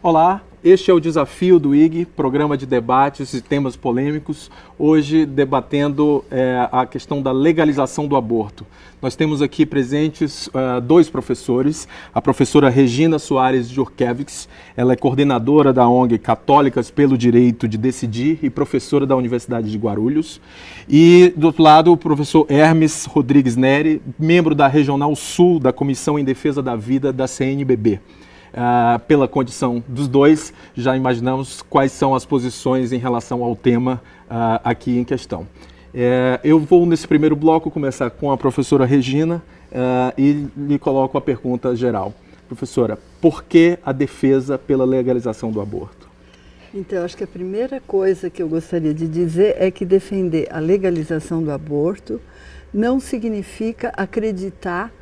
Olá, este é o Desafio do IG, programa de debates e temas polêmicos, hoje debatendo a questão da legalização do aborto. Nós temos aqui presentes dois professores, a professora Regina Soares Jurkevix, ela é coordenadora da ONG Católicas pelo Direito de Decidir e professora da Universidade de Guarulhos, e do outro lado o professor Hermes Rodrigues Neri, membro da Regional Sul da Comissão em Defesa da Vida da CNBB. Pela condição dos dois, já imaginamos quais são as posições em relação ao tema aqui em questão. Eu vou, nesse primeiro bloco, começar com a professora Regina e lhe coloco a pergunta geral. Professora, por que a defesa pela legalização do aborto? Então, acho que a primeira coisa que eu gostaria de dizer é que defender a legalização do aborto não significa acreditar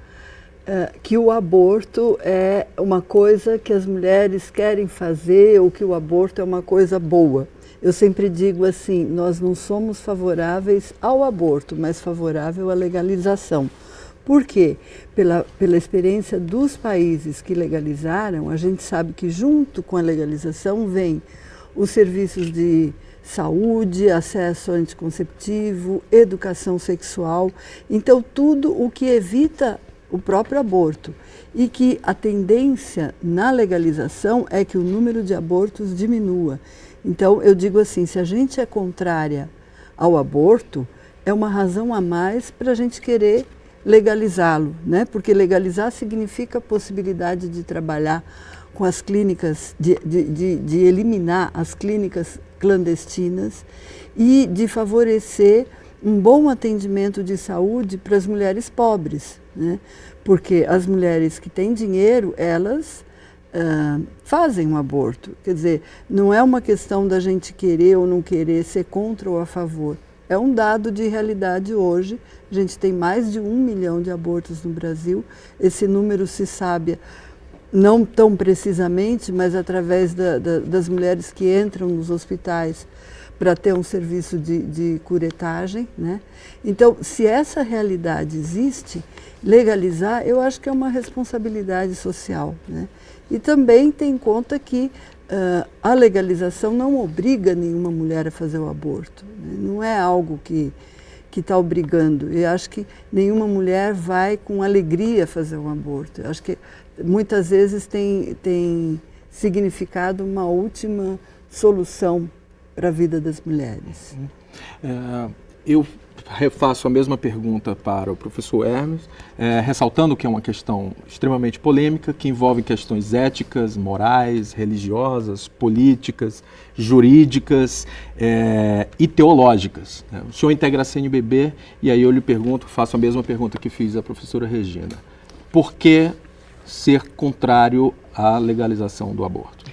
que o aborto é uma coisa que as mulheres querem fazer ou que o aborto é uma coisa boa. Eu sempre digo assim, nós não somos favoráveis ao aborto, mas favorável à legalização. Por quê? Pela experiência dos países que legalizaram, a gente sabe que junto com a legalização vem os serviços de saúde, acesso anticonceptivo, educação sexual. Então, tudo o que evita o próprio aborto, e que a tendência na legalização é que o número de abortos diminua. Então, eu digo assim, se a gente é contrária ao aborto, é uma razão a mais para a gente querer legalizá-lo, né? Porque legalizar significa a possibilidade de trabalhar com as clínicas, de eliminar as clínicas clandestinas e de favorecer um bom atendimento de saúde para as mulheres pobres, né? Porque as mulheres que têm dinheiro, elas fazem um aborto. Quer dizer, não é uma questão da gente querer ou não querer, ser contra ou a favor. É um dado de realidade hoje. A gente tem mais de 1 milhão de abortos no Brasil. Esse número se sabe não tão precisamente, mas através das mulheres que entram nos hospitais para ter um serviço de curetagem, né? Então, se essa realidade existe, legalizar, eu acho que é uma responsabilidade social, né? E também tem em conta que a legalização não obriga nenhuma mulher a fazer o aborto, né? Não é algo que está obrigando. Eu acho que nenhuma mulher vai com alegria fazer um aborto. Eu acho que muitas vezes tem significado uma última solução para a vida das mulheres. Eu refaço a mesma pergunta para o professor Hermes, ressaltando que é uma questão extremamente polêmica, que envolve questões éticas, morais, religiosas, políticas, jurídicas e teológicas. O senhor integra a CNBB e aí eu lhe pergunto, faço a mesma pergunta que fiz à professora Regina. Por que ser contrário à legalização do aborto?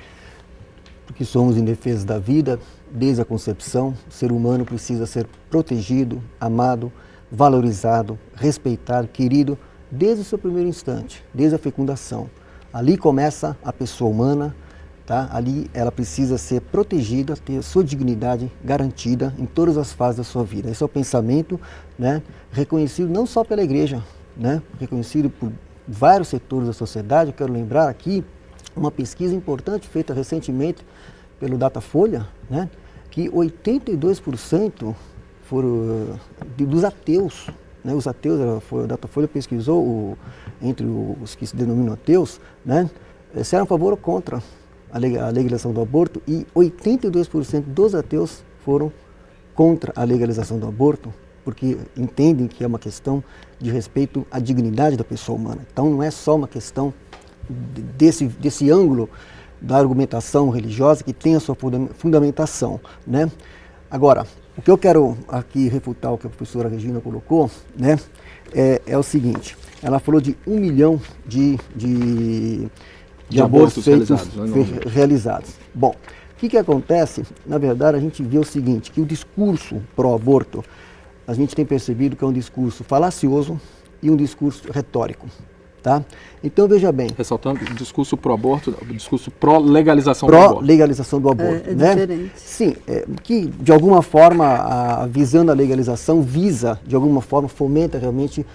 Porque somos em defesa da vida. Desde a concepção, o ser humano precisa ser protegido, amado, valorizado, respeitado, querido, desde o seu primeiro instante, desde a fecundação. Ali começa a pessoa humana, tá? Ali ela precisa ser protegida, ter sua dignidade garantida em todas as fases da sua vida. Esse é o pensamento, né, reconhecido não só pela igreja, né, reconhecido por vários setores da sociedade. Eu quero lembrar aqui uma pesquisa importante feita recentemente pelo Datafolha, né, que 82% dos ateus, né, os ateus, a Datafolha pesquisou entre os que se denominam ateus, né, se eram a favor ou contra a legalização do aborto, e 82% dos ateus foram contra a legalização do aborto, porque entendem que é uma questão de respeito à dignidade da pessoa humana. Então não é só uma questão desse ângulo da argumentação religiosa que tem a sua fundamentação, né? Agora, o que eu quero aqui refutar o que a professora Regina colocou, né, é o seguinte: ela falou de 1 milhão de abortos realizados. Bom, o que acontece? Na verdade, a gente vê o seguinte, que o discurso pró-aborto, a gente tem percebido que é um discurso falacioso e um discurso retórico. Tá? Então, veja bem. Ressaltando, discurso pró-aborto, discurso pró-legalização do aborto. Pró-legalização do aborto. É né? diferente. Sim, que de alguma forma, visando a legalização, visa, de alguma forma, fomenta realmente,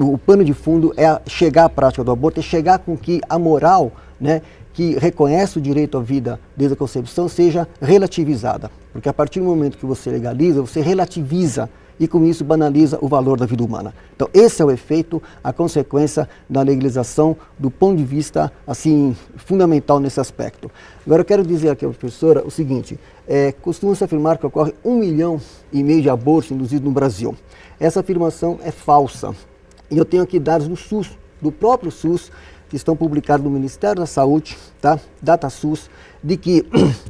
o pano de fundo é chegar à prática do aborto, é chegar com que a moral, né, que reconhece o direito à vida desde a concepção seja relativizada. Porque a partir do momento que você legaliza, você relativiza e com isso banaliza o valor da vida humana. Então esse é o efeito, a consequência da legalização do ponto de vista assim fundamental nesse aspecto. Agora eu quero dizer aqui à professora o seguinte, costuma-se afirmar que ocorre 1,5 milhão de abortos induzidos no Brasil. Essa afirmação é falsa. E eu tenho aqui dados do SUS, do próprio SUS, que estão publicados no Ministério da Saúde, tá? DataSUS, de que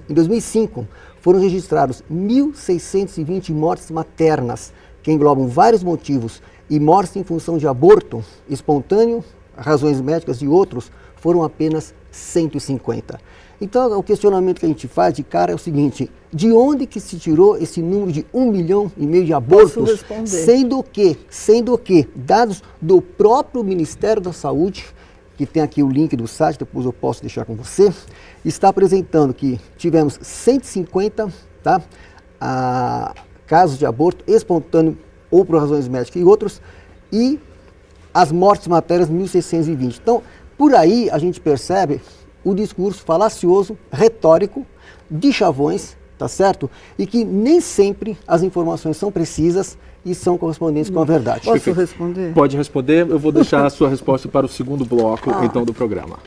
em 2005 foram registrados 1.620 mortes maternas, que englobam vários motivos, e mortes em função de aborto espontâneo, razões médicas e outros, foram apenas 150. Então, o questionamento que a gente faz de cara é o seguinte, de onde que se tirou esse número de 1,5 milhão de abortos, sendo que dados do próprio Ministério da Saúde, que tem aqui o link do site, depois eu posso deixar com você, está apresentando que tivemos 150 casos de aborto espontâneo ou por razões médicas e outros, e as mortes maternas 1.620. Então, por aí a gente percebe o discurso falacioso, retórico, de chavões, tá certo? E que nem sempre as informações são precisas e são correspondentes com a verdade. Posso responder? Pode responder, eu vou deixar a sua resposta para o segundo bloco, então, do programa.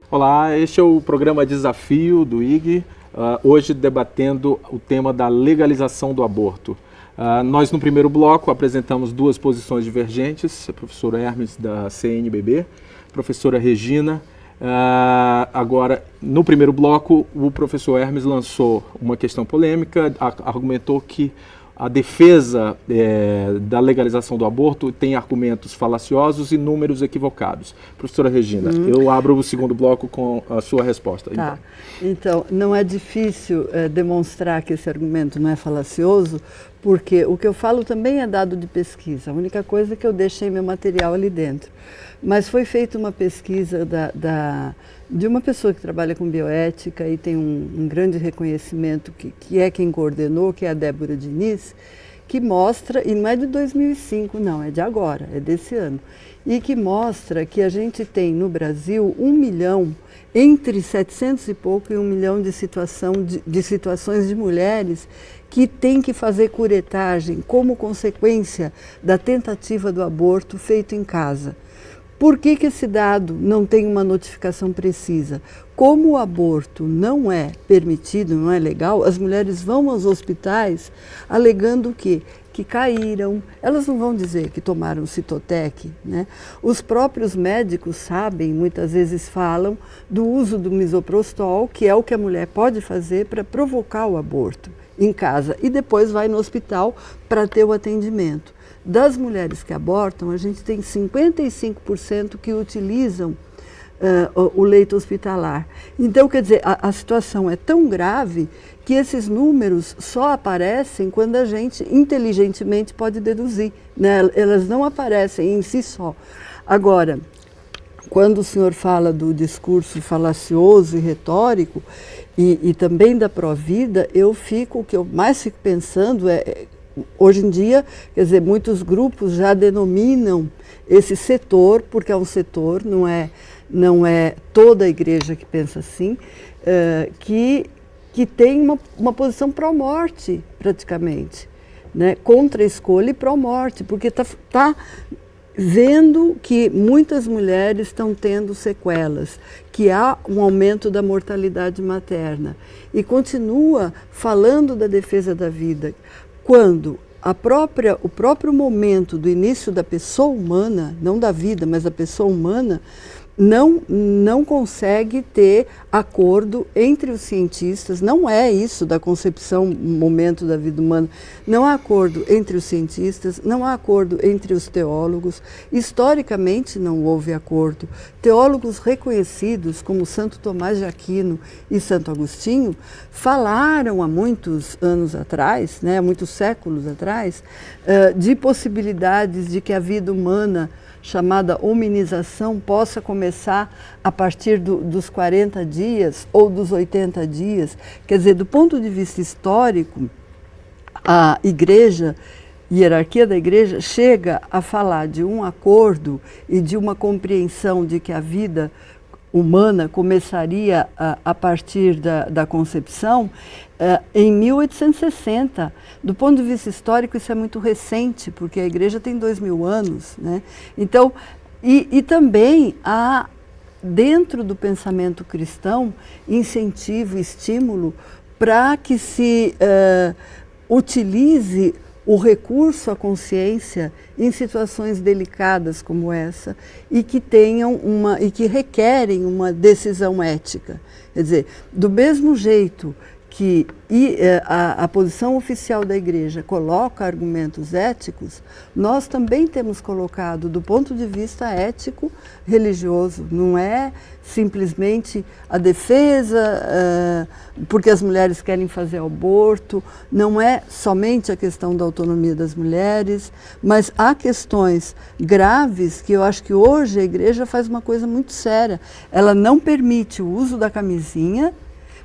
Olá, este é o programa Desafio do IG, hoje debatendo o tema da legalização do aborto. Nós, no primeiro bloco, apresentamos duas posições divergentes, a professora Hermes, da CNBB, a professora Regina. Agora, no primeiro bloco, o professor Hermes lançou uma questão polêmica, argumentou que a defesa da legalização do aborto tem argumentos falaciosos e números equivocados. Professora Regina, eu abro o segundo bloco com a sua resposta. Tá. Então, não é difícil demonstrar que esse argumento não é falacioso, porque o que eu falo também é dado de pesquisa. A única coisa é que eu deixei meu material ali dentro. Mas foi feita uma pesquisa de uma pessoa que trabalha com bioética e tem um grande reconhecimento, que é quem coordenou, que é a Débora Diniz, que mostra, e não é de 2005 não, é de agora, é desse ano, e que mostra que a gente tem no Brasil 1 milhão, entre 700 e pouco e 1 milhão de situações de mulheres que têm que fazer curetagem como consequência da tentativa do aborto feito em casa. Por que esse dado não tem uma notificação precisa? Como o aborto não é permitido, não é legal, as mulheres vão aos hospitais alegando que caíram, elas não vão dizer que tomaram Citotec, né? Os próprios médicos sabem, muitas vezes falam do uso do misoprostol, que é o que a mulher pode fazer para provocar o aborto em casa e depois vai no hospital para ter o atendimento. Das mulheres que abortam, a gente tem 55% que utilizam o leito hospitalar. Então, quer dizer, a situação é tão grave que esses números só aparecem quando a gente inteligentemente pode deduzir, né? Elas não aparecem em si só. Agora, quando o senhor fala do discurso falacioso e retórico e também da pró-vida, o que eu mais fico pensando hoje em dia, quer dizer, muitos grupos já denominam esse setor, porque é um setor, não é toda a igreja que pensa assim, que tem uma posição pró-morte, praticamente, né? Contra a escolha e pró-morte, porque está vendo que muitas mulheres estão tendo sequelas, que há um aumento da mortalidade materna, e continua falando da defesa da vida, quando o próprio momento do início da pessoa humana, não da vida, mas da pessoa humana, não consegue ter acordo entre os cientistas, não é isso da concepção, momento da vida humana, não há acordo entre os cientistas, não há acordo entre os teólogos, historicamente não houve acordo. Teólogos reconhecidos como Santo Tomás de Aquino e Santo Agostinho falaram há muitos anos atrás, né, há muitos séculos atrás, de possibilidades de que a vida humana chamada hominização possa começar a partir dos 40 dias ou dos 80 dias. Quer dizer, do ponto de vista histórico, a igreja, a hierarquia da igreja chega a falar de um acordo e de uma compreensão de que a vida humana começaria a partir da concepção em 1860. Do ponto de vista histórico, isso é muito recente, porque a igreja tem 2000 anos, né? Então, e também há, dentro do pensamento cristão, incentivo, estímulo para que se utilize o recurso à consciência em situações delicadas como essa e que tenham e que requerem uma decisão ética. Quer dizer, do mesmo jeito que a posição oficial da igreja coloca argumentos éticos, nós também temos colocado do ponto de vista ético religioso. Não é simplesmente a defesa porque as mulheres querem fazer aborto, não é somente a questão da autonomia das mulheres, mas há questões graves que eu acho que hoje a igreja faz uma coisa muito séria. Ela não permite o uso da camisinha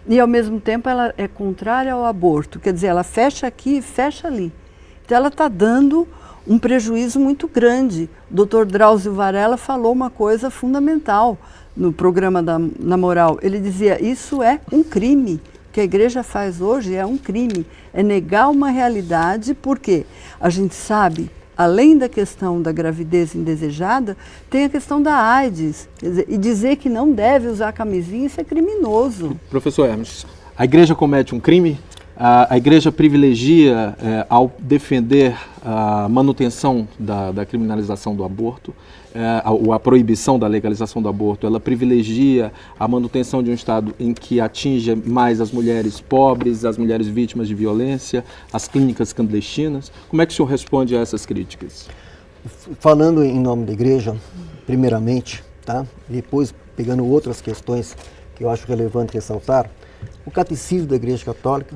e, ao mesmo tempo, ela é contrária ao aborto. Quer dizer, ela fecha aqui e fecha ali. Então, ela está dando um prejuízo muito grande. O Dr. Drauzio Varela falou uma coisa fundamental no programa Na Moral. Ele dizia, isso é um crime. O que a igreja faz hoje é um crime. É negar uma realidade, porque a gente sabe, além da questão da gravidez indesejada, tem a questão da AIDS. Quer dizer, e dizer que não deve usar camisinha, isso é criminoso. Professor Hermes, a igreja comete um crime? A igreja privilegia, ao defender a manutenção da criminalização do aborto, a proibição da legalização do aborto, ela privilegia a manutenção de um Estado em que atinge mais as mulheres pobres, as mulheres vítimas de violência, as clínicas clandestinas. Como é que o senhor responde a essas críticas? Falando em nome da igreja, primeiramente, tá? Depois pegando outras questões que eu acho relevante ressaltar, o Catecismo da Igreja Católica,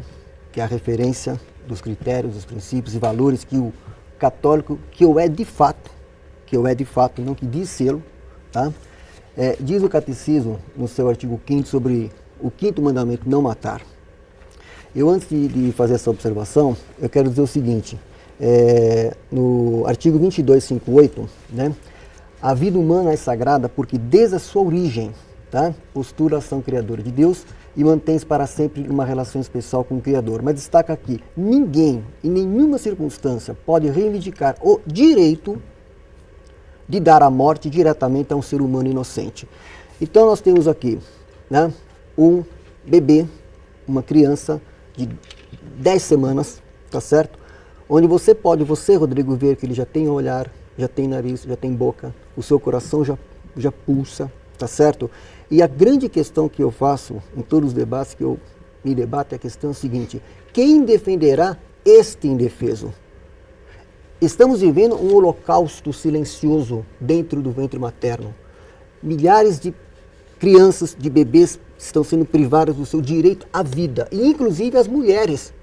que é a referência dos critérios, dos princípios e valores que o católico, que eu é de fato, não que diz sê-lo, tá? Diz o Catecismo, no seu artigo 5º, sobre o 5º mandamento, não matar. Eu, antes de fazer essa observação, eu quero dizer o seguinte, no artigo 2258, né? A vida humana é sagrada porque desde a sua origem, tá? Postura a ação criadora de Deus e mantém-se para sempre uma relação especial com o Criador. Mas destaca aqui, ninguém, em nenhuma circunstância, pode reivindicar o direito de dar a morte diretamente a um ser humano inocente. Então nós temos aqui, né, um bebê, uma criança de 10 semanas, tá certo? Onde você, Rodrigo, ver que ele já tem olhar, já tem nariz, já tem boca, o seu coração já pulsa, tá certo? E a grande questão que eu faço em todos os debates que eu me debato é a questão seguinte: quem defenderá este indefeso? Estamos vivendo um holocausto silencioso dentro do ventre materno. Milhares de crianças, de bebês, estão sendo privadas do seu direito à vida, e inclusive as mulheres,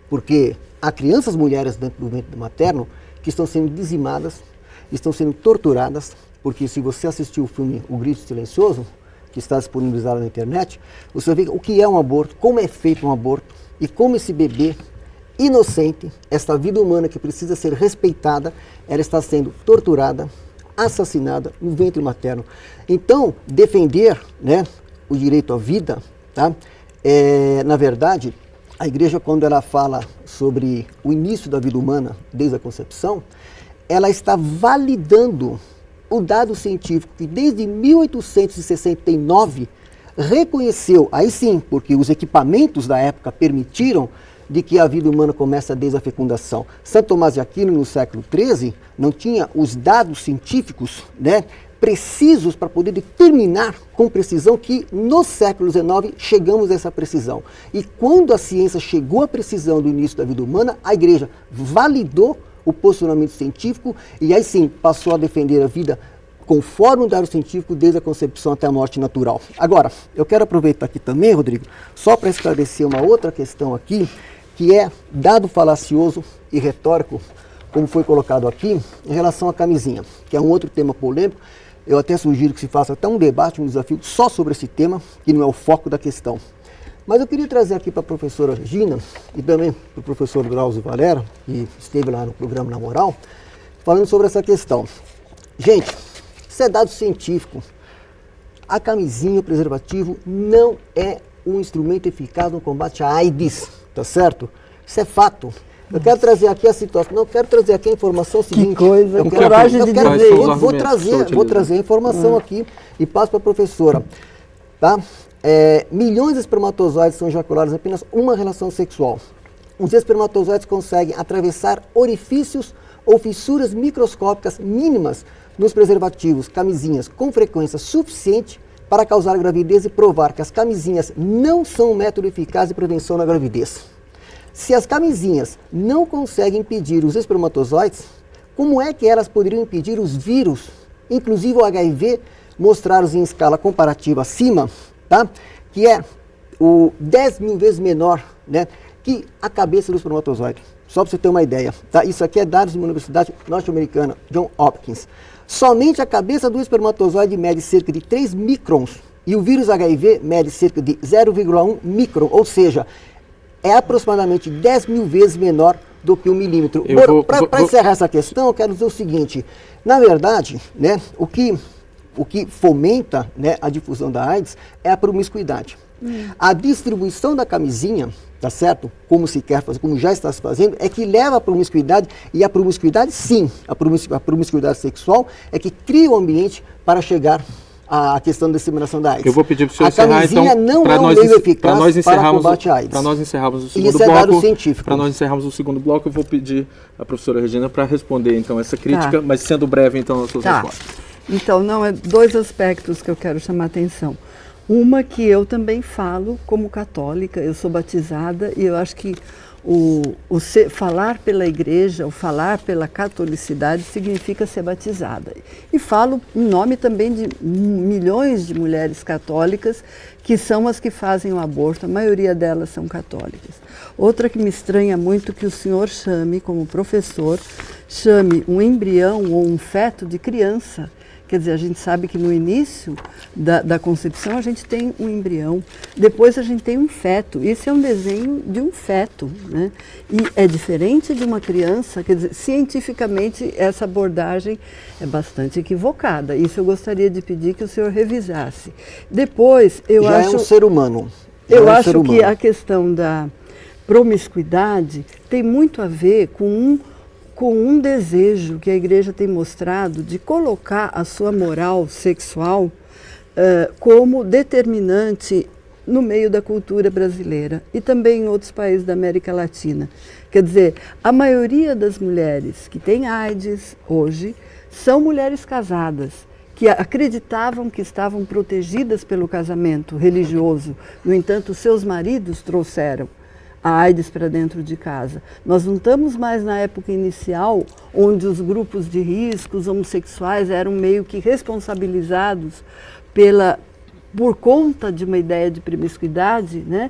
porque há crianças mulheres dentro do ventre materno que estão sendo dizimadas, estão sendo torturadas, porque se você assistiu o filme O Grito Silencioso, que está disponibilizado na internet, você vê o que é um aborto, como é feito um aborto e como esse bebê inocente, esta vida humana que precisa ser respeitada, ela está sendo torturada, assassinada no ventre materno. Então, defender, né, o direito à vida, tá? Na verdade, a igreja, quando ela fala sobre o início da vida humana, desde a concepção, ela está validando o dado científico que desde 1869 reconheceu, aí sim, porque os equipamentos da época permitiram de que a vida humana começa desde a fecundação. Santo Tomás de Aquino, no século XIII, não tinha os dados científicos, né, precisos para poder determinar com precisão que no século XIX chegamos a essa precisão. E quando a ciência chegou à precisão do início da vida humana, a igreja validou o posicionamento científico e aí sim passou a defender a vida conforme o dado científico desde a concepção até a morte natural. Agora, eu quero aproveitar aqui também, Rodrigo, só para esclarecer uma outra questão aqui, que é dado falacioso e retórico, como foi colocado aqui, em relação à camisinha, que é um outro tema polêmico. Eu até sugiro que se faça até um debate, um desafio só sobre esse tema, que não é o foco da questão. Mas eu queria trazer aqui para a professora Regina e também para o professor Drauzio Varela, que esteve lá no programa Na Moral, falando sobre essa questão. Gente, isso é dado científico. A camisinha, o preservativo, não é um instrumento eficaz no combate à AIDS, tá certo? Isso é fato. Eu quero trazer aqui a situação, não, eu quero trazer aqui a informação seguinte. Que coisa, eu coragem de dizer isso. Vou trazer a informação aqui e passo para a professora. Tá? Milhões de espermatozoides são ejaculados em apenas uma relação sexual. Os espermatozoides conseguem atravessar orifícios ou fissuras microscópicas mínimas nos preservativos, camisinhas, com frequência suficiente para causar gravidez e provar que as camisinhas não são um método eficaz de prevenção da gravidez. Se as camisinhas não conseguem impedir os espermatozoides, como é que elas poderiam impedir os vírus, inclusive o HIV, mostrados em escala comparativa acima, tá? Que é o 10 mil vezes menor, né, que a cabeça do espermatozoide. Só para você ter uma ideia. Tá? Isso aqui é dados de uma universidade norte-americana, Johns Hopkins. Somente a cabeça do espermatozoide mede cerca de 3 microns e o vírus HIV mede cerca de 0,1 micron, ou seja, é aproximadamente 10 mil vezes menor do que 1 milímetro. Para encerrar essa questão, eu quero dizer o seguinte, na verdade, né, o que fomenta, né, a difusão da AIDS é a promiscuidade. A distribuição da camisinha, tá certo? Como se quer fazer, como já está se fazendo, é que leva à promiscuidade, e a promiscuidade, sim, a promiscuidade sexual é que cria o ambiente para chegar a questão da disseminação da AIDS. Eu vou pedir para o senhor encerrar, então, não é um meio eficaz para o combate à AIDS. Para nós encerrarmos o segundo Isso é dado científico. Para nós encerrarmos o segundo bloco, eu vou pedir à professora Regina para responder, então, essa crítica, mas sendo breve, então, as suas respostas. Então, dois aspectos que eu quero chamar a atenção. Uma que eu também falo como católica, eu sou batizada e eu acho que falar pela igreja, ou falar pela catolicidade significa ser batizada. E falo em nome também de milhões de mulheres católicas que são as que fazem o aborto, a maioria delas são católicas. Outra que me estranha muito que o senhor chame, como professor, chame um embrião ou um feto de criança. Quer dizer, a gente sabe que no início da concepção a gente tem um embrião, depois a gente tem um feto. Esse é um desenho de um feto, né? E é diferente de uma criança, quer dizer, cientificamente essa abordagem é bastante equivocada. Isso eu gostaria de pedir que o senhor revisasse. Depois, eu acho... Já é um ser humano. Eu acho que a questão da promiscuidade tem muito a ver com um desejo que a igreja tem mostrado de colocar a sua moral sexual como determinante no meio da cultura brasileira e também em outros países da América Latina. Quer dizer, a maioria das mulheres que têm AIDS hoje são mulheres casadas, que acreditavam que estavam protegidas pelo casamento religioso. No entanto, seus maridos trouxeram a AIDS para dentro de casa. Nós não estamos mais na época inicial, onde os grupos de riscos homossexuais eram meio que responsabilizados por conta de uma ideia de promiscuidade, né?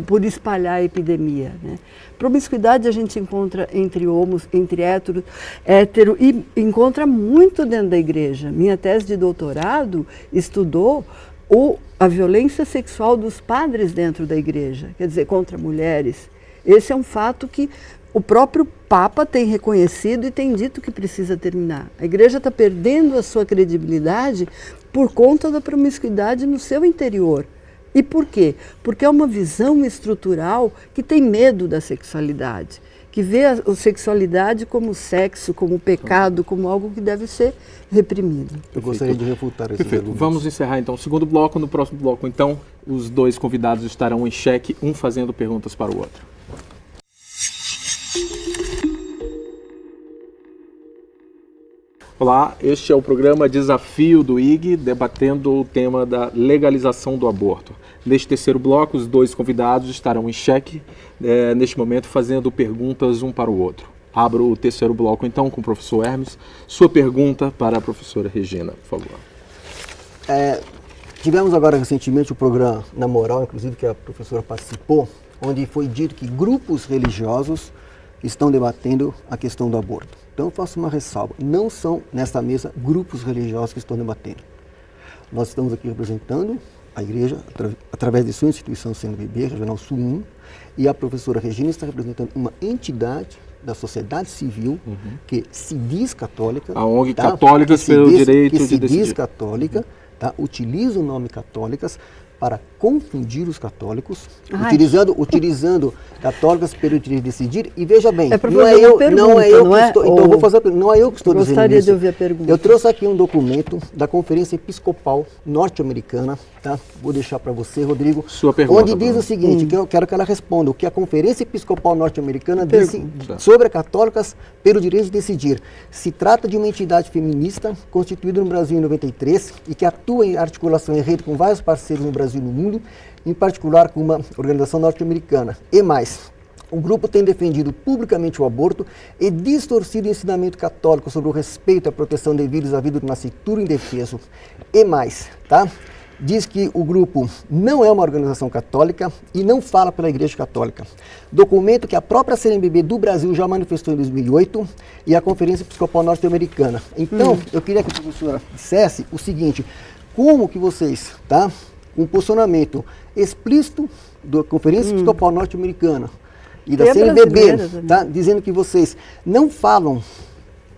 Por espalhar a epidemia. Né? Promiscuidade a gente encontra entre homos, entre hétero, e encontra muito dentro da igreja. Minha tese de doutorado estudou a violência sexual dos padres dentro da igreja, quer dizer, contra mulheres. Esse é um fato que o próprio Papa tem reconhecido e tem dito que precisa terminar. A igreja está perdendo a sua credibilidade por conta da promiscuidade no seu interior. E por quê? Porque é uma visão estrutural que tem medo da sexualidade, que vê a sexualidade como sexo, como pecado, como algo que deve ser reprimido. Eu gostaria de refutar esses argumentos. Vamos encerrar então o segundo bloco. No próximo bloco, então, os dois convidados estarão em xeque, um fazendo perguntas para o outro. Olá, este é o programa Desafio do IG, debatendo o tema da legalização do aborto. Neste terceiro bloco, os dois convidados estarão em xeque, neste momento, fazendo perguntas um para o outro. Abro o terceiro bloco, então, com o professor Hermes. Sua pergunta para a professora Regina, por favor. Tivemos agora recentemente o programa Na Moral, inclusive, que a professora participou, onde foi dito que grupos religiosos estão debatendo a questão do aborto. Então eu faço uma ressalva, não são nesta mesa grupos religiosos que estão debatendo. Nós estamos aqui representando a igreja, através de sua instituição CNBB, Regional Sul 1, e a professora Regina está representando uma entidade da sociedade civil que se diz católica. A ONG Católicas pelo Direito de Decidir. Que se diz católica, utiliza o nome católicas para confundir os católicos, utilizando católicas pelo direito de decidir. E veja bem, não é eu que estou. Então eu vou fazer a pergunta. Não é eu que estou dizendo isso. Gostaria de ouvir a pergunta. Eu trouxe aqui um documento da Conferência Episcopal Norte-Americana, tá? Vou deixar para você, Rodrigo. Sua pergunta, onde diz o seguinte, que eu quero que ela responda o que a Conferência Episcopal Norte-Americana disse sobre católicas pelo direito de decidir. Se trata de uma entidade feminista constituída no Brasil em 93 e que atua em articulação em rede com vários parceiros no Brasil e no mundo, em particular com uma organização norte-americana. E mais, o grupo tem defendido publicamente o aborto e distorcido o ensinamento católico sobre o respeito à proteção devidos à vida do nascituro indefeso. E mais, tá? Diz que o grupo não é uma organização católica e não fala pela Igreja Católica. Documento que a própria CNBB do Brasil já manifestou em 2008 e a Conferência Episcopal Norte-Americana. Então, eu queria que a professora dissesse o seguinte, como que vocês, tá? Um posicionamento explícito da Conferência Episcopal Norte-Americana e da CNBB, tá? Dizendo que vocês não falam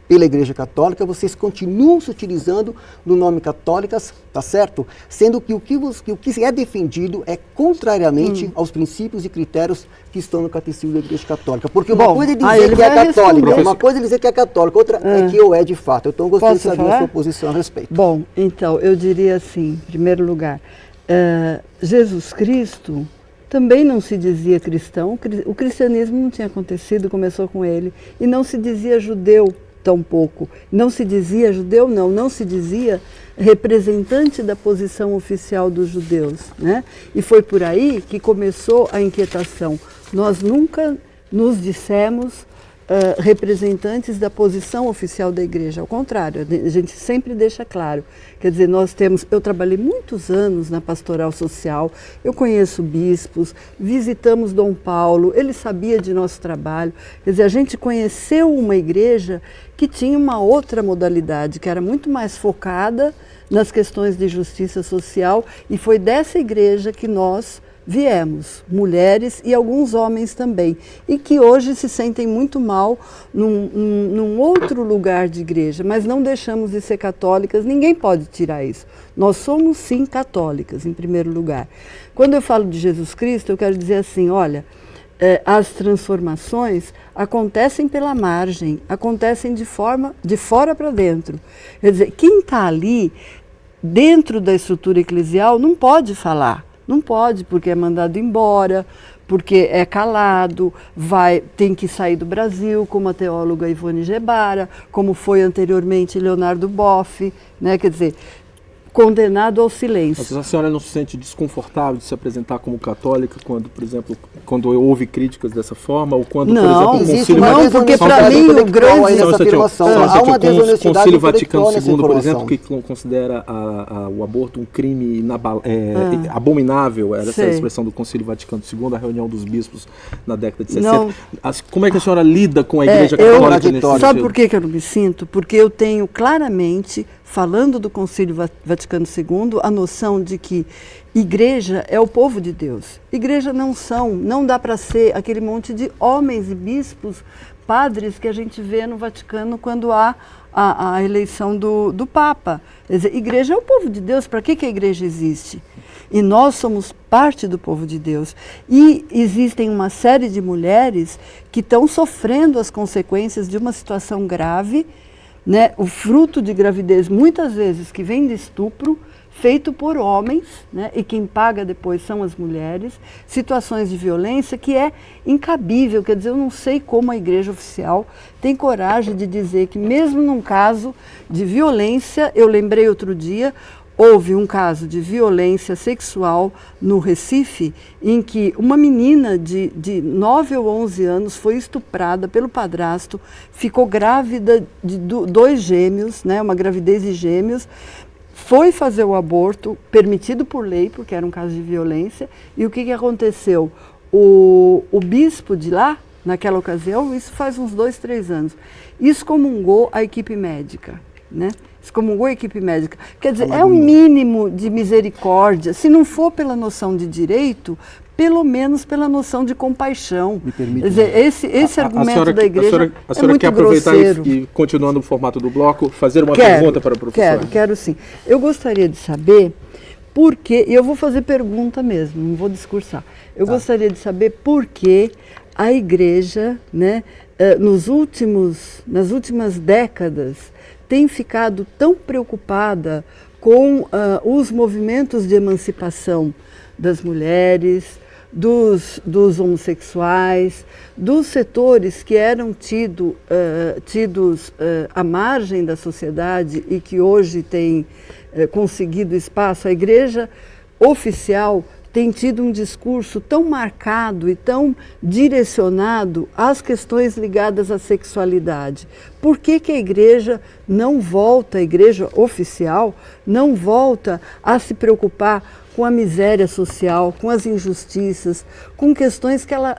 pela Igreja Católica, vocês continuam se utilizando no nome católicas, tá certo? Sendo que o que é defendido é contrariamente aos princípios e critérios que estão no Catecismo da Igreja Católica. Porque uma coisa é dizer que é católica, uma coisa é dizer que é católica, outra é que é de fato. Então eu gostaria de saber a sua posição a respeito. Bom, então, eu diria assim, em primeiro lugar, Jesus Cristo também não se dizia cristão, o cristianismo não tinha acontecido, começou com ele, e não se dizia judeu tampouco, não se dizia judeu, não se dizia representante da posição oficial dos judeus, né? E foi por aí que começou a inquietação. Nós nunca nos dissemos representantes da posição oficial da igreja, ao contrário, a gente sempre deixa claro. Quer dizer, eu trabalhei muitos anos na pastoral social, eu conheço bispos, visitamos Dom Paulo, ele sabia de nosso trabalho. Quer dizer, a gente conheceu uma igreja que tinha uma outra modalidade, que era muito mais focada nas questões de justiça social, e foi dessa igreja que nós viemos, mulheres e alguns homens também, e que hoje se sentem muito mal num outro lugar de igreja, mas não deixamos de ser católicas, ninguém pode tirar isso. Nós somos sim católicas, em primeiro lugar. Quando eu falo de Jesus Cristo, eu quero dizer assim, olha, as transformações acontecem pela margem, acontecem de fora para dentro. Quer dizer, quem está ali, dentro da estrutura eclesial, não pode falar. Não pode, porque é mandado embora, porque é calado, tem que sair do Brasil, como a teóloga Ivone Gebara, como foi anteriormente Leonardo Boff, né? Quer dizer, condenado ao silêncio. Mas a senhora não se sente desconfortável de se apresentar como católica quando, por exemplo, quando houve críticas dessa forma, ou quando, não, por exemplo, o Concílio Vaticano... Não, porque para mim o grande... Há uma desonestidade Concílio Vaticano II, por exemplo, que considera o aborto um crime abominável, era essa a expressão do Concílio Vaticano II, a reunião dos bispos na década de 60. Como é que a senhora lida com a Igreja Católica nesse sentido? Sabe por que eu não me sinto? Porque eu tenho claramente, falando do Concílio Vaticano II, a noção de que igreja é o povo de Deus. Igreja não dá para ser aquele monte de homens e bispos, padres que a gente vê no Vaticano quando há a eleição do Papa. Quer dizer, igreja é o povo de Deus, para que a igreja existe? E nós somos parte do povo de Deus. E existem uma série de mulheres que estão sofrendo as consequências de uma situação grave, né? O fruto de gravidez, muitas vezes, que vem de estupro, feito por homens, né, e quem paga depois são as mulheres, situações de violência que é incabível. Quer dizer, eu não sei como a igreja oficial tem coragem de dizer que mesmo num caso de violência, eu lembrei outro dia, houve um caso de violência sexual no Recife, em que uma menina de 9 ou 11 anos foi estuprada pelo padrasto, ficou grávida de 2 gêmeos, né, uma gravidez de gêmeos, foi fazer o aborto, permitido por lei, porque era um caso de violência, e o que aconteceu? O bispo de lá, naquela ocasião, isso faz uns 2, 3 anos, excomungou a equipe médica, né? Excomungou a equipe médica. Quer dizer, é um mínimo de misericórdia, se não for pela noção de direito, pelo menos pela noção de compaixão. Me permite, quer dizer, esse argumento da igreja a senhora muito quer aproveitar grosseiro. e, continuando o formato do bloco, fazer uma pergunta para a professora? Quero sim. Eu gostaria de saber por que, e eu vou fazer pergunta mesmo, não vou discursar. Eu gostaria de saber por que a igreja, né, nas últimas décadas, tem ficado tão preocupada com os movimentos de emancipação das mulheres, dos homossexuais, dos setores que eram tidos à margem da sociedade e que hoje têm conseguido espaço. A igreja oficial tem tido um discurso tão marcado e tão direcionado às questões ligadas à sexualidade. Por que a igreja não volta, a igreja oficial, não volta a se preocupar com a miséria social, com as injustiças, com questões que ela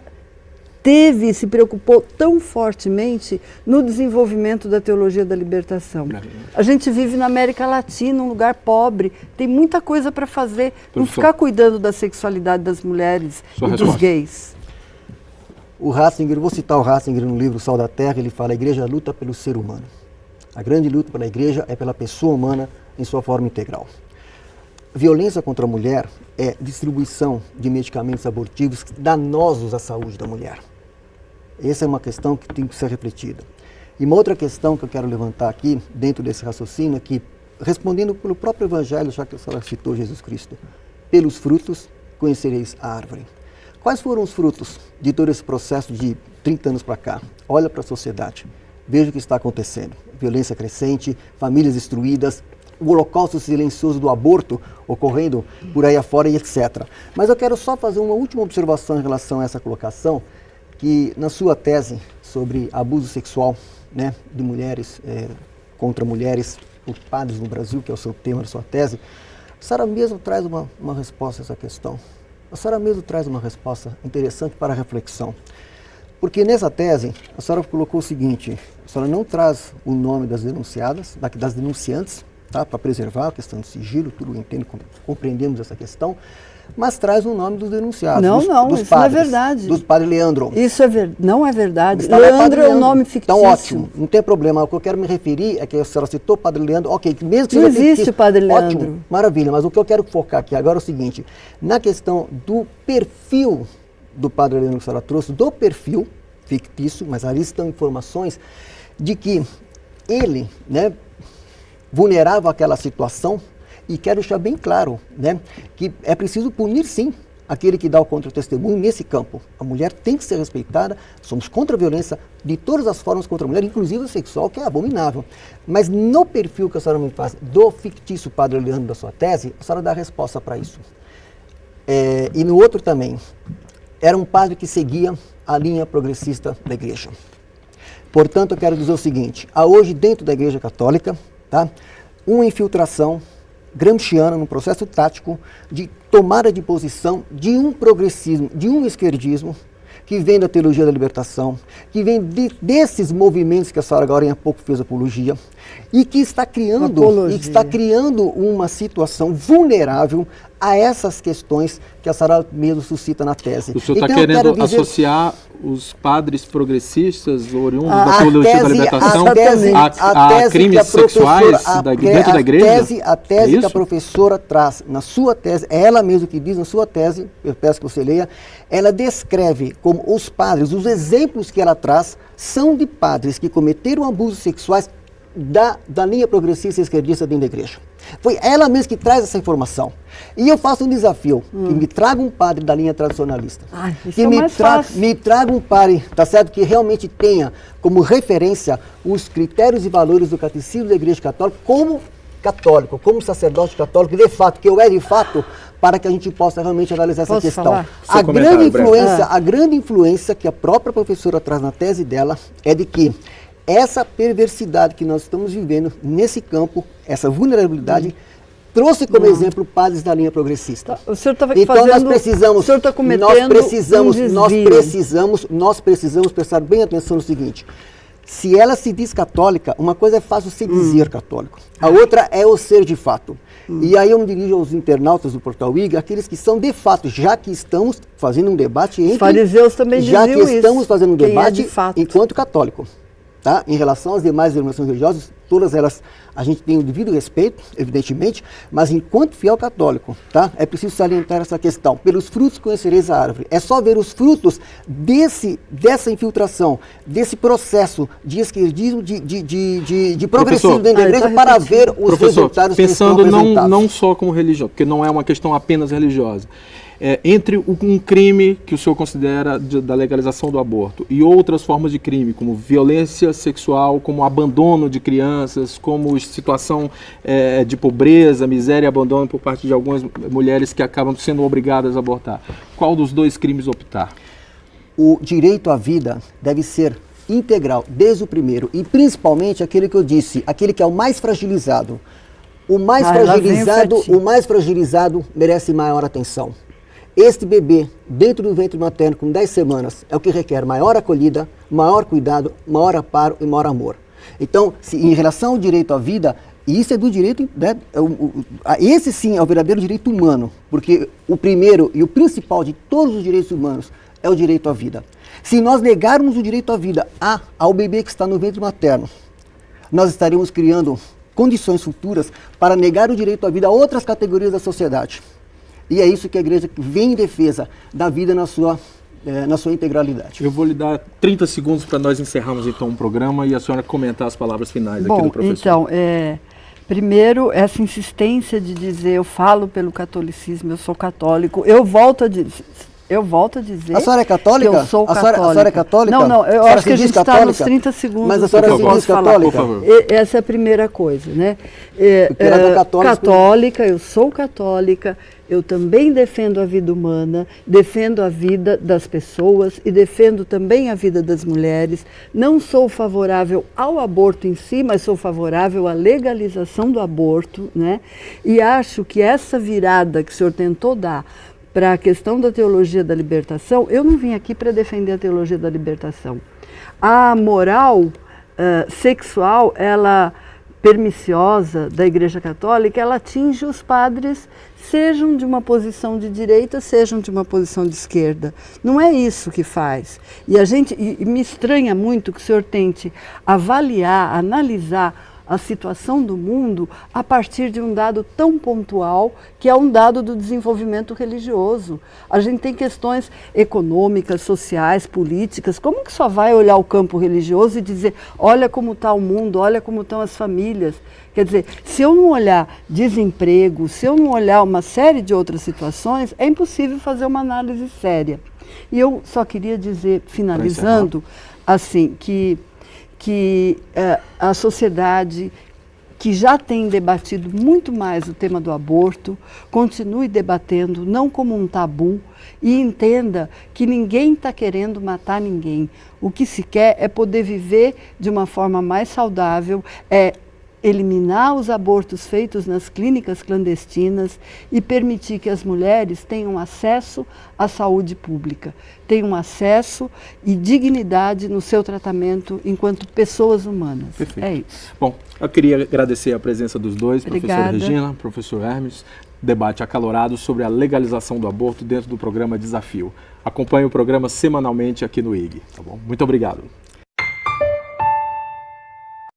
teve e se preocupou tão fortemente no desenvolvimento da teologia da libertação? A gente vive na América Latina, um lugar pobre, tem muita coisa para fazer, não ficar cuidando da sexualidade das mulheres e dos gays. O Ratzinger, vou citar o Ratzinger no livro Sal da Terra, ele fala: a igreja luta pelo ser humano. A grande luta pela igreja é pela pessoa humana em sua forma integral. Violência contra a mulher é distribuição de medicamentos abortivos danosos à saúde da mulher. Essa é uma questão que tem que ser refletida. E uma outra questão que eu quero levantar aqui, dentro desse raciocínio, é que, respondendo pelo próprio Evangelho, já que a senhora citou Jesus Cristo, pelos frutos conhecereis a árvore. Quais foram os frutos de todo esse processo de 30 anos para cá? Olha para a sociedade, veja o que está acontecendo. Violência crescente, famílias destruídas, o holocausto silencioso do aborto ocorrendo por aí afora e etc. Mas eu quero só fazer uma última observação em relação a essa colocação, que na sua tese sobre abuso sexual, né, de mulheres contra mulheres por padres no Brasil, que é o seu tema da sua tese, a senhora mesmo traz uma resposta a essa questão. A senhora mesmo traz uma resposta interessante para a reflexão. Porque nessa tese, a senhora colocou o seguinte: a senhora não traz o nome das denunciadas, das denunciantes, tá, para preservar a questão do sigilo, tudo entendo, compreendemos essa questão, mas traz o nome dos denunciados. Não, dos isso padres, não é verdade. Dos padres Leandro. Isso não é verdade. Leandro é um nome fictício. Então, ótimo, não tem problema. O que eu quero me referir é que a senhora citou o Padre Leandro, ok, mesmo que não seja existe o Padre Leandro. Ótimo, maravilha, mas o que eu quero focar aqui agora é o seguinte: na questão do perfil do Padre Leandro que a senhora trouxe, do perfil fictício, mas ali estão informações de que ele, né, vulnerava aquela situação. E quero deixar bem claro, né, que é preciso punir, sim, aquele que dá o contra-testemunho nesse campo. A mulher tem que ser respeitada, somos contra a violência de todas as formas contra a mulher, inclusive a sexual, que é abominável. Mas no perfil que a senhora me faz do fictício Padre Leandro da sua tese, a senhora dá a resposta para isso. E no outro também, era um padre que seguia a linha progressista da igreja. Portanto, eu quero dizer o seguinte: há hoje dentro da igreja católica, tá, uma infiltração gramsciana, num processo tático de tomada de posição de um progressismo, de um esquerdismo, que vem da teologia da libertação, que vem desses movimentos que a senhora agora há pouco fez apologia, e que está criando uma situação vulnerável a essas questões que a senhora mesmo suscita na tese. O senhor está querendo associar os padres progressistas oriundos da teologia da libertação a crimes sexuais dentro da igreja? A tese que a professora traz na sua tese, é ela mesma que diz na sua tese, eu peço que você leia, ela descreve como os padres, os exemplos que ela traz são de padres que cometeram abusos sexuais da linha progressista e esquerdista dentro da igreja. Foi ela mesma que traz essa informação. E eu faço um desafio, que me traga um padre da linha tradicionalista. Que me traga um padre, tá certo, que realmente tenha como referência os critérios e valores do catecismo da Igreja Católica como católico, como sacerdote católico, de fato, que eu é de fato, para que a gente possa realmente analisar essa questão. Falar? A grande influência que a própria professora traz na tese dela é de que essa perversidade que nós estamos vivendo nesse campo, essa vulnerabilidade, trouxe como exemplo padres da linha progressista. O senhor estava então fazendo, nós precisamos, o senhor está cometendo nós precisamos prestar bem atenção no seguinte: se ela se diz católica, uma coisa é fácil se dizer católico, a outra é o ser de fato. E aí eu me dirijo aos internautas do Portal IG, aqueles que são de fato, já que estamos fazendo um debate entre... Os fariseus também diziam isso. Já que estamos fazendo um debate de enquanto católico. Tá? Em relação às demais denominações religiosas, todas elas a gente tem o devido respeito, evidentemente, mas enquanto fiel católico, tá? É preciso salientar essa questão. Pelos frutos conhecereis a árvore. É só ver os frutos dessa infiltração, desse processo de esquerdismo, de progressismo dentro da igreja, para ver os resultados que estão apresentados. Pensando não só como religião, porque não é uma questão apenas religiosa. Entre um crime que o senhor considera da legalização do aborto e outras formas de crime, como violência sexual, como abandono de crianças, como situação de pobreza, miséria e abandono por parte de algumas mulheres que acabam sendo obrigadas a abortar, qual dos dois crimes optar? O direito à vida deve ser integral, desde o primeiro, e principalmente aquele que eu disse, aquele que é o mais fragilizado. O mais fragilizado merece maior atenção. Este bebê, dentro do ventre materno, com 10 semanas, é o que requer maior acolhida, maior cuidado, maior amparo e maior amor. Então, em relação ao direito à vida, isso é do direito, né, esse sim é o verdadeiro direito humano, porque o primeiro e o principal de todos os direitos humanos é o direito à vida. Se nós negarmos o direito à vida ao bebê que está no ventre materno, nós estaremos criando condições futuras para negar o direito à vida a outras categorias da sociedade. E é isso que a igreja vem em defesa da vida na sua integralidade. Eu vou lhe dar 30 segundos para nós encerrarmos então o programa e a senhora comentar as palavras finais aqui do professor. Então, primeiro, essa insistência de dizer eu falo pelo catolicismo, eu sou católico, eu volto a dizer... A senhora é católica? Que eu sou católica. A senhora é católica? Não, eu acho que a gente está nos 30 segundos. Mas a senhora se diz católica? Por favor. Essa é a primeira coisa, né? Católica, eu sou católica, eu também defendo a vida humana, defendo a vida das pessoas e defendo também a vida das mulheres. Não sou favorável ao aborto em si, mas sou favorável à legalização do aborto, né? E acho que essa virada que o senhor tentou dar para a questão da teologia da libertação, eu não vim aqui para defender a teologia da libertação. A moral sexual, ela perniciosa da Igreja Católica, ela atinge os padres, sejam de uma posição de direita, sejam de uma posição de esquerda. Não é isso que faz. E me estranha muito que o senhor tente avaliar, analisar a situação do mundo a partir de um dado tão pontual, que é um dado do desenvolvimento religioso. A gente tem questões econômicas, sociais, políticas. Como que só vai olhar o campo religioso e dizer, olha como está o mundo, olha como estão as famílias? Quer dizer, se eu não olhar desemprego, se eu não olhar uma série de outras situações, é impossível fazer uma análise séria. E eu só queria dizer, finalizando, assim, que a sociedade, que já tem debatido muito mais o tema do aborto, continue debatendo, não como um tabu, e entenda que ninguém está querendo matar ninguém. O que se quer é poder viver de uma forma mais saudável, eliminar os abortos feitos nas clínicas clandestinas e permitir que as mulheres tenham acesso à saúde pública, tenham acesso e dignidade no seu tratamento enquanto pessoas humanas. Perfeito. É isso. Bom, eu queria agradecer a presença dos dois, Obrigada. professora Regina, professor Hermes, debate acalorado sobre a legalização do aborto dentro do programa Desafio. Acompanhe o programa semanalmente aqui no IG. Tá bom? Muito obrigado.